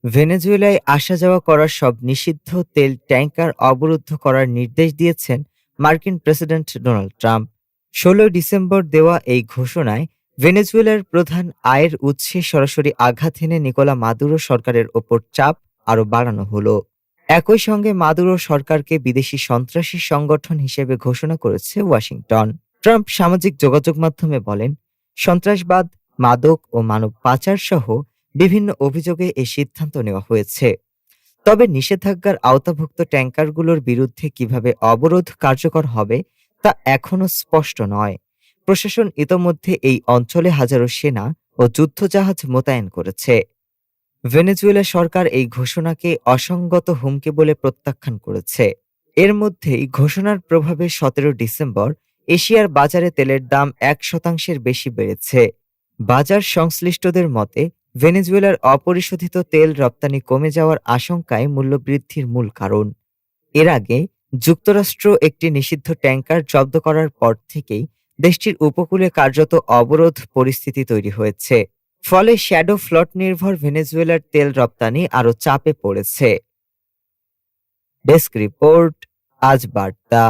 ভেনেজুয়েলায় আসা যাওয়া করার সব নিষিদ্ধ তেল ট্যাংকার অবরুদ্ধ করার নির্দেশ দিয়েছেন মার্কিন প্রেসিডেন্ট ডোনাল্ড ট্রাম্প। ১৬ ডিসেম্বর দেওয়া এই ঘোষণায় ভেনেজুয়েলার প্রধান আয়ের উৎসে সরাসরি আঘাত হেনে নিকোলা মাদুরো সরকারের ওপর চাপ আরও বাড়ানো হলো। একই সঙ্গে মাদুরো সরকারকে বিদেশি সন্ত্রাসী সংগঠন হিসেবে ঘোষণা করেছে ওয়াশিংটন। ট্রাম্প সামাজিক যোগাযোগ মাধ্যমে বলেন, সন্ত্রাসবাদ, মাদক ও মানব পাচার সহ বিভিন্ন অভিযোগে এই সিদ্ধান্ত নেওয়া হয়েছে। তবে নিষেধাজ্ঞার আওতাভুক্ত ট্যাংকারগুলোর বিরুদ্ধে কিভাবে অবরোধ কার্যকর হবে তা এখনো স্পষ্ট নয়। প্রশাসন ইতোমধ্যে এই অঞ্চলে হাজারো সেনা ও যুদ্ধজাহাজ মোতায়েন করেছে। ভেনেজুয়েলা সরকার এই ঘোষণাকে অসংগত হুমকি বলে প্রত্যাখ্যান করেছে। এর মধ্যেই ঘোষণার প্রভাবে ১৭ ডিসেম্বর এশিয়ার বাজারে তেলের দাম ১% বেশি বেড়েছে। বাজার সংশ্লিষ্টদের মতে, ভেনেজুয়েলার অপরিশোধিত তেল রপ্তানি কমে যাওয়ার আশঙ্কাই মূল্যবৃদ্ধির মূল কারণ। এর আগে যুক্তরাষ্ট্র একটি নিষিদ্ধ ট্যাংকার জব্দ করার পর থেকেই দেশটির উপকূলে কার্যত অবরোধ পরিস্থিতি তৈরি হয়েছে। ফলে শ্যাডো ফ্লট নির্ভর ভেনেজুয়েলার তেল রপ্তানি আরও চাপে পড়েছে। ডেস্ক রিপোর্ট, আজ বার্তা।